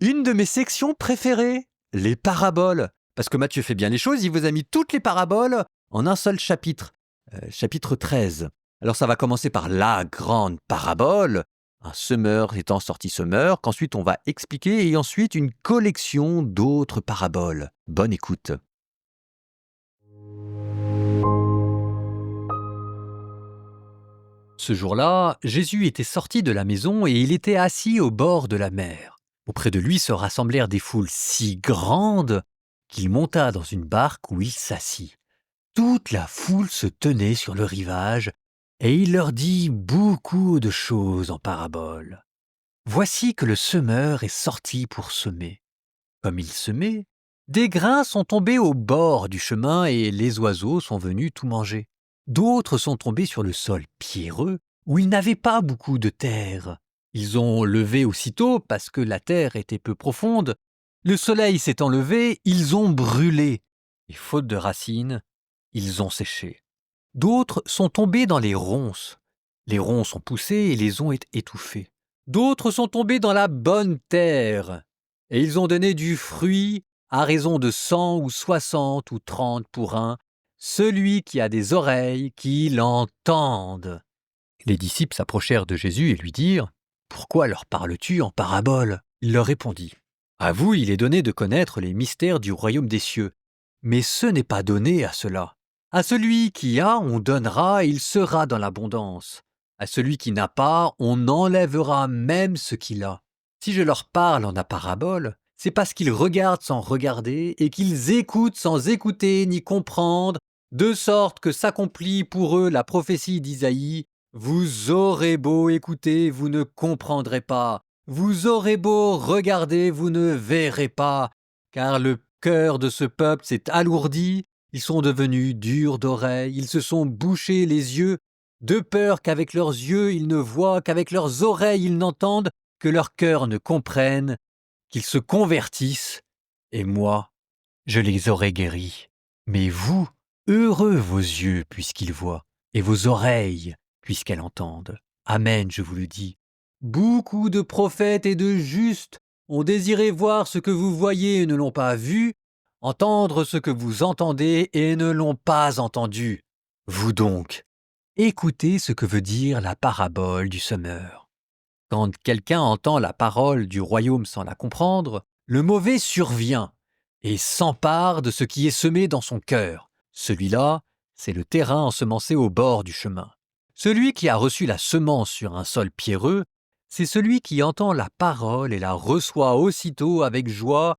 Une de mes sections préférées, les paraboles. Parce que Matthieu fait bien les choses, il vous a mis toutes les paraboles en un seul chapitre, chapitre 13. Alors ça va commencer par la grande parabole, un semeur étant sorti semeur, qu'ensuite on va expliquer, et ensuite une collection d'autres paraboles. Bonne écoute. Ce jour-là, Jésus était sorti de la maison et il était assis au bord de la mer. Auprès de lui se rassemblèrent des foules si grandes qu'il monta dans une barque où il s'assit. Toute la foule se tenait sur le rivage et il leur dit beaucoup de choses en paraboles. Voici que le semeur est sorti pour semer. Comme il semait, des grains sont tombés au bord du chemin et les oiseaux sont venus tout manger. D'autres sont tombés sur le sol pierreux où il n'avait pas beaucoup de terre. Ils ont levé aussitôt parce que la terre était peu profonde. Le soleil s'étant levé, ils ont brûlé. Et faute de racines, ils ont séché. D'autres sont tombés dans les ronces. Les ronces ont poussé et les ont étouffés. D'autres sont tombés dans la bonne terre. Et ils ont donné du fruit à raison de 100 ou 60 ou 30 pour un, celui qui a des oreilles, qu'il entende. Les disciples s'approchèrent de Jésus et lui dirent « Pourquoi leur parles-tu en parabole ?» Il leur répondit « À vous, il est donné de connaître les mystères du royaume des cieux, mais ce n'est pas donné à cela. À celui qui a, on donnera et il sera dans l'abondance. À celui qui n'a pas, on enlèvera même ce qu'il a. Si je leur parle en parabole, c'est parce qu'ils regardent sans regarder et qu'ils écoutent sans écouter ni comprendre, de sorte que s'accomplit pour eux la prophétie d'Isaïe. Vous aurez beau écouter, vous ne comprendrez pas. Vous aurez beau regarder, vous ne verrez pas. Car le cœur de ce peuple s'est alourdi, ils sont devenus durs d'oreilles, ils se sont bouchés les yeux, de peur qu'avec leurs yeux ils ne voient, qu'avec leurs oreilles ils n'entendent, que leur cœur ne comprenne, qu'ils se convertissent, et moi, je les aurai guéris. Mais vous, heureux vos yeux puisqu'ils voient, et vos oreilles puisqu'elles entendent. Amen, je vous le dis. Beaucoup de prophètes et de justes ont désiré voir ce que vous voyez et ne l'ont pas vu, entendre ce que vous entendez et ne l'ont pas entendu. Vous donc, écoutez ce que veut dire la parabole du semeur. Quand quelqu'un entend la parole du royaume sans la comprendre, le mauvais survient et s'empare de ce qui est semé dans son cœur. Celui-là, c'est le terrain ensemencé au bord du chemin. Celui qui a reçu la semence sur un sol pierreux, c'est celui qui entend la parole et la reçoit aussitôt avec joie,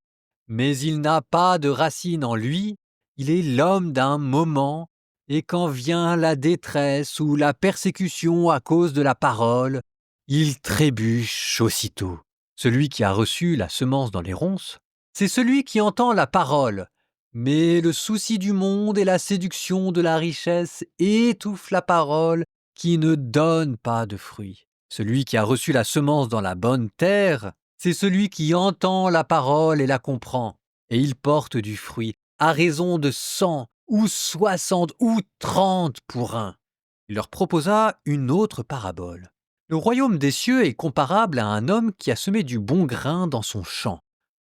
mais il n'a pas de racine en lui, il est l'homme d'un moment, et quand vient la détresse ou la persécution à cause de la parole, il trébuche aussitôt. Celui qui a reçu la semence dans les ronces, c'est celui qui entend la parole, mais le souci du monde et la séduction de la richesse étouffent la parole qui ne donne pas de fruits. Celui qui a reçu la semence dans la bonne terre, c'est celui qui entend la parole et la comprend, et il porte du fruit, à raison de 100 ou 60 ou 30 pour un. Il leur proposa une autre parabole. Le royaume des cieux est comparable à un homme qui a semé du bon grain dans son champ.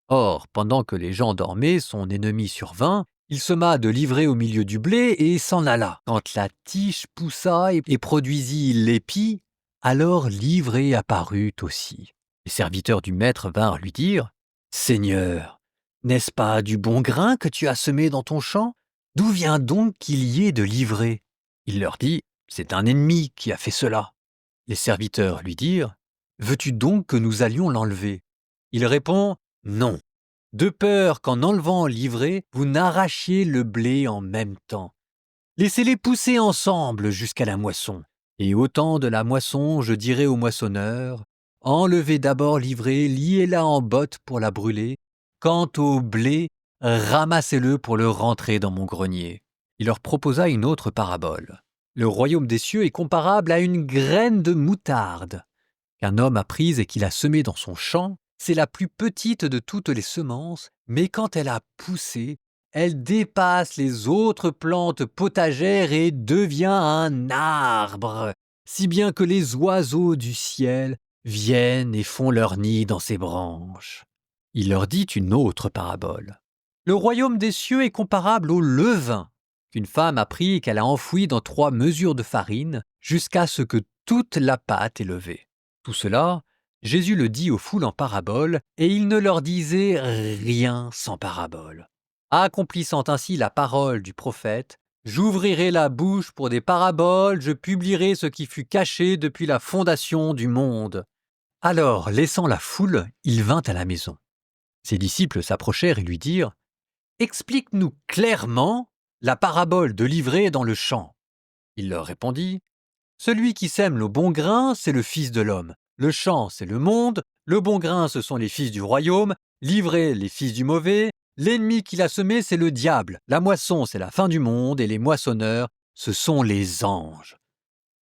Or, pendant que les gens dormaient, son ennemi survint, il sema de l'ivraie au milieu du blé et s'en alla. Quand la tige poussa et produisit l'épi, alors l'ivraie apparut aussi. Les serviteurs du maître vinrent lui dire « Seigneur, n'est-ce pas du bon grain que tu as semé dans ton champ? D'où vient donc qu'il y ait de l'ivraie ?» Il leur dit « C'est un ennemi qui a fait cela. » Les serviteurs lui dirent « Veux-tu donc que nous allions l'enlever ?» Il répond « Non, de peur qu'en enlevant l'ivraie, vous n'arrachiez le blé en même temps. Laissez-les pousser ensemble jusqu'à la moisson. Et au temps de la moisson, je dirai au moissonneur, enlevez d'abord l'ivraie, liez-la en botte pour la brûler. Quant au blé, ramassez-le pour le rentrer dans mon grenier. » Il leur proposa une autre parabole. Le royaume des cieux est comparable à une graine de moutarde qu'un homme a prise et qu'il a semée dans son champ. C'est la plus petite de toutes les semences, mais quand elle a poussé, elle dépasse les autres plantes potagères et devient un arbre, si bien que les oiseaux du ciel viennent et font leur nid dans ses branches. Il leur dit une autre parabole. Le royaume des cieux est comparable au levain qu'une femme a pris et qu'elle a enfoui dans 3 mesures de farine jusqu'à ce que toute la pâte est levée. Tout cela, Jésus le dit aux foules en parabole, et il ne leur disait rien sans parabole. Accomplissant ainsi la parole du prophète, « J'ouvrirai la bouche pour des paraboles, je publierai ce qui fut caché depuis la fondation du monde. » Alors, laissant la foule, il vint à la maison. Ses disciples s'approchèrent et lui dirent « Explique-nous clairement la parabole de l'ivraie dans le champ. » Il leur répondit « Celui qui sème le bon grain, c'est le Fils de l'homme. Le champ, c'est le monde. Le bon grain, ce sont les fils du royaume. L'ivraie, les fils du mauvais. L'ennemi qui l'a semé, c'est le diable. La moisson, c'est la fin du monde. Et les moissonneurs, ce sont les anges.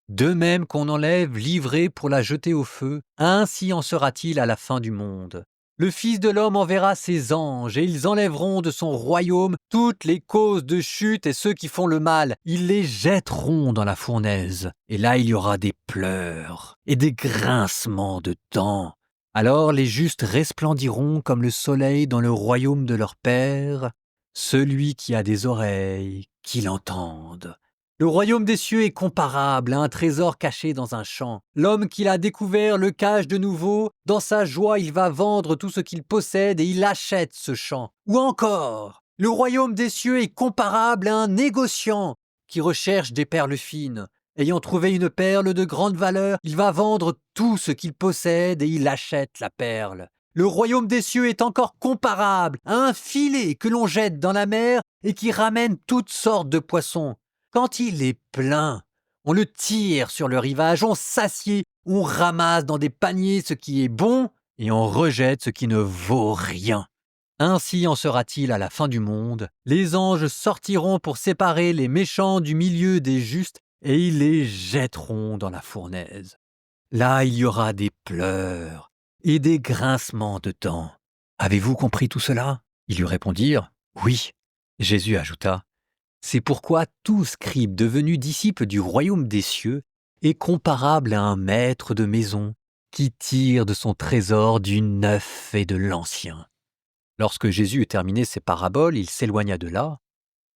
De même qu'on enlève l'ivraie pour la jeter au feu, ainsi en sera-t-il à la fin du monde. Le Fils de l'homme enverra ses anges, et ils enlèveront de son royaume toutes les causes de chute et ceux qui font le mal. Ils les jetteront dans la fournaise. Et là, il y aura des pleurs et des grincements de dents. Alors les justes resplendiront comme le soleil dans le royaume de leur Père. Celui qui a des oreilles, qu'il entende. Le royaume des cieux est comparable à un trésor caché dans un champ. L'homme qui l'a découvert le cache de nouveau. Dans sa joie, il va vendre tout ce qu'il possède et il achète ce champ. Ou encore, le royaume des cieux est comparable à un négociant qui recherche des perles fines. Ayant trouvé une perle de grande valeur, il va vendre tout ce qu'il possède et il achète la perle. Le royaume des cieux est encore comparable à un filet que l'on jette dans la mer et qui ramène toutes sortes de poissons. Quand il est plein, on le tire sur le rivage, on s'assied, on ramasse dans des paniers ce qui est bon et on rejette ce qui ne vaut rien. Ainsi en sera-t-il à la fin du monde. Les anges sortiront pour séparer les méchants du milieu des justes et ils les jetteront dans la fournaise. Là, il y aura des pleurs et des grincements de dents. Avez-vous compris tout cela ? Ils lui répondirent « Oui ». Jésus ajouta « C'est pourquoi tout scribe devenu disciple du royaume des cieux est comparable à un maître de maison qui tire de son trésor du neuf et de l'ancien. » Lorsque Jésus eut terminé ses paraboles, il s'éloigna de là.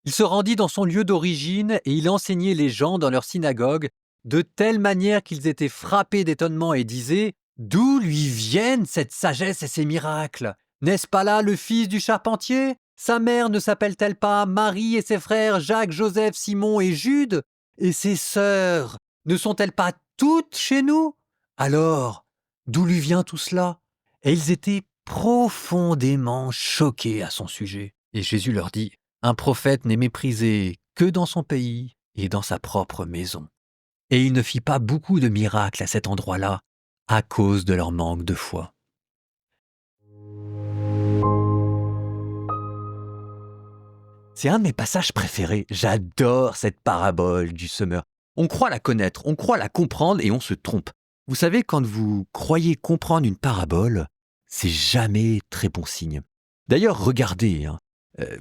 Il se rendit dans son lieu d'origine et il enseignait les gens dans leur synagogue de telle manière qu'ils étaient frappés d'étonnement et disaient « D'où lui viennent cette sagesse et ces miracles ? N'est-ce pas là le fils du charpentier ? Sa mère ne s'appelle-t-elle pas Marie et ses frères Jacques, Joseph, Simon et Jude ? Et ses sœurs ne sont-elles pas toutes chez nous ? Alors, d'où lui vient tout cela ? » Et ils étaient profondément choqués à son sujet. Et Jésus leur dit « Un prophète n'est méprisé que dans son pays et dans sa propre maison. » Et il ne fit pas beaucoup de miracles à cet endroit-là à cause de leur manque de foi. C'est un de mes passages préférés. J'adore cette parabole du semeur. On croit la connaître, on croit la comprendre et on se trompe. Vous savez, quand vous croyez comprendre une parabole, c'est jamais très bon signe. D'ailleurs, regardez,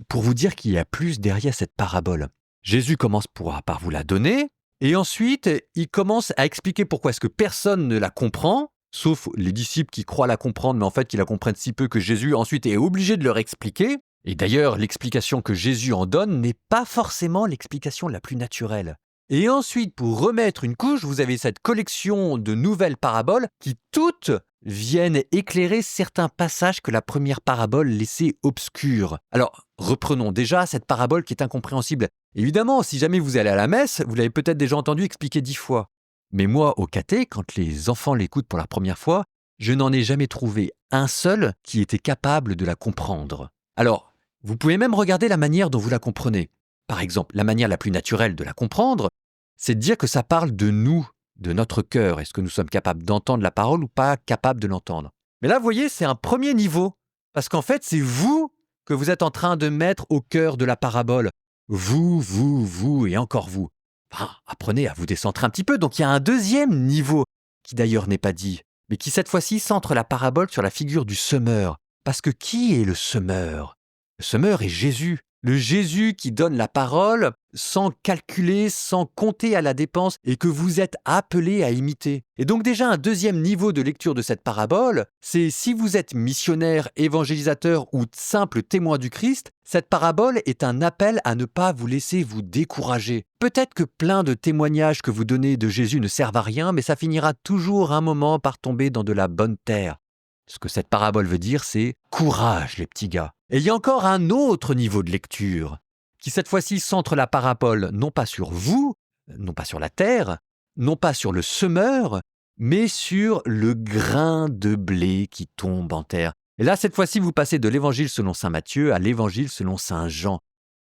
pour vous dire qu'il y a plus derrière cette parabole. Jésus commence par vous la donner, et ensuite, il commence à expliquer pourquoi est-ce que personne ne la comprend, sauf les disciples qui croient la comprendre, mais en fait qui la comprennent si peu que Jésus ensuite est obligé de leur expliquer. Et d'ailleurs, l'explication que Jésus en donne n'est pas forcément l'explication la plus naturelle. Et ensuite, pour remettre une couche, vous avez cette collection de nouvelles paraboles qui toutes viennent éclairer certains passages que la première parabole laissait obscurs. Alors, reprenons déjà cette parabole qui est incompréhensible. Évidemment, si jamais vous allez à la messe, vous l'avez peut-être déjà entendu expliquer 10 fois. Mais moi, au caté, quand les enfants l'écoutent pour la première fois, je n'en ai jamais trouvé un seul qui était capable de la comprendre. Alors, vous pouvez même regarder la manière dont vous la comprenez. Par exemple, la manière la plus naturelle de la comprendre, c'est de dire que ça parle de nous, de notre cœur. Est-ce que nous sommes capables d'entendre la parole ou pas capables de l'entendre ? Mais là, vous voyez, c'est un premier niveau. Parce qu'en fait, c'est vous que vous êtes en train de mettre au cœur de la parabole. Vous et encore vous. Enfin, apprenez à vous décentrer un petit peu. Donc il y a un deuxième niveau, qui d'ailleurs n'est pas dit, mais qui cette fois-ci centre la parabole sur la figure du semeur. Parce que qui est le semeur ? Le semeur est Jésus. Le Jésus qui donne la parole sans calculer, sans compter à la dépense et que vous êtes appelés à imiter. Et donc déjà un deuxième niveau de lecture de cette parabole, c'est si vous êtes missionnaire, évangélisateur ou simple témoin du Christ, cette parabole est un appel à ne pas vous laisser vous décourager. Peut-être que plein de témoignages que vous donnez de Jésus ne servent à rien, mais ça finira toujours un moment par tomber dans de la bonne terre. Ce que cette parabole veut dire, c'est « courage les petits gars ». Et il y a encore un autre niveau de lecture, qui cette fois-ci centre la parabole non pas sur vous, non pas sur la terre, non pas sur le semeur, mais sur le grain de blé qui tombe en terre. Et là, cette fois-ci, vous passez de l'évangile selon saint Matthieu à l'évangile selon saint Jean.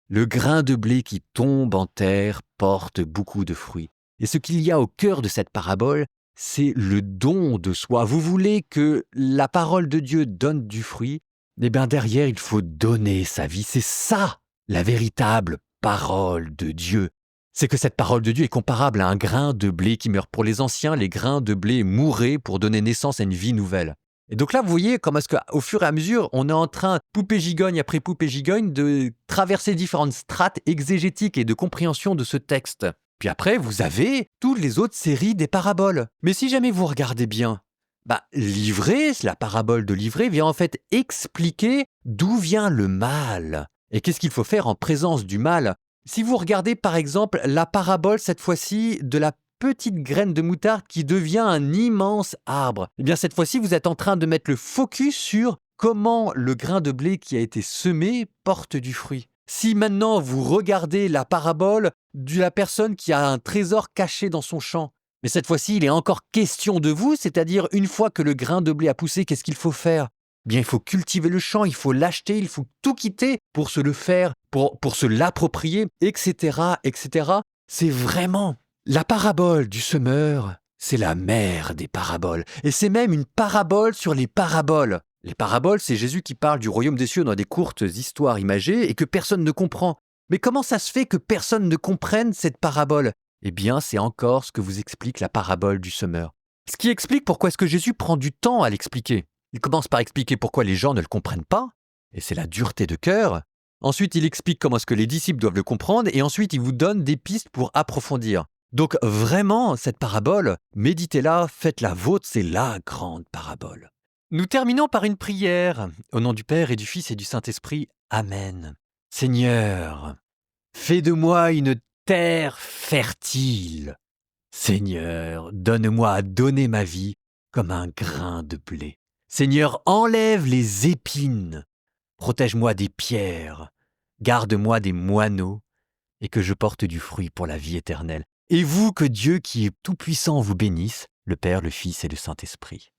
Le grain de blé qui tombe en terre porte beaucoup de fruits. Et ce qu'il y a au cœur de cette parabole, c'est le don de soi. Vous voulez que la parole de Dieu donne du fruit? Eh bien derrière, il faut donner sa vie. C'est ça, la véritable parole de Dieu. C'est que cette parole de Dieu est comparable à un grain de blé qui meurt. Pour les anciens, les grains de blé mouraient pour donner naissance à une vie nouvelle. Et donc là, vous voyez comment est-ce qu'au fur et à mesure, on est en train, poupée gigogne après poupée gigogne, de traverser différentes strates exégétiques et de compréhension de ce texte. Puis après, vous avez toutes les autres séries des paraboles. Mais si jamais vous regardez bien, Livrée, la parabole de Livrée vient en fait expliquer d'où vient le mal et qu'est-ce qu'il faut faire en présence du mal. Si vous regardez par exemple la parabole cette fois-ci de la petite graine de moutarde qui devient un immense arbre, eh bien cette fois-ci vous êtes en train de mettre le focus sur comment le grain de blé qui a été semé porte du fruit. Si maintenant vous regardez la parabole de la personne qui a un trésor caché dans son champ, mais cette fois-ci, il est encore question de vous, c'est-à-dire une fois que le grain de blé a poussé, qu'est-ce qu'il faut faire? Bien, il faut cultiver le champ, il faut l'acheter, il faut tout quitter pour se le faire, pour se l'approprier, etc., etc. C'est vraiment la parabole du semeur, c'est la mère des paraboles. Et c'est même une parabole sur les paraboles. Les paraboles, c'est Jésus qui parle du royaume des cieux dans des courtes histoires imagées et que personne ne comprend. Mais comment ça se fait que personne ne comprenne cette parabole? Eh bien, c'est encore ce que vous explique la parabole du semeur. Ce qui explique pourquoi est-ce que Jésus prend du temps à l'expliquer. Il commence par expliquer pourquoi les gens ne le comprennent pas, et c'est la dureté de cœur. Ensuite, il explique comment est-ce que les disciples doivent le comprendre, et ensuite, il vous donne des pistes pour approfondir. Donc vraiment, cette parabole, méditez-la, faites-la vôtre, c'est la grande parabole. Nous terminons par une prière. Au nom du Père et du Fils et du Saint-Esprit. Amen. Seigneur, fais de moi une terre fertile. Seigneur, donne-moi à donner ma vie comme un grain de blé. Seigneur, enlève les épines. Protège-moi des pierres. Garde-moi des moineaux et que je porte du fruit pour la vie éternelle. Et vous, que Dieu qui est tout-puissant vous bénisse, le Père, le Fils et le Saint-Esprit.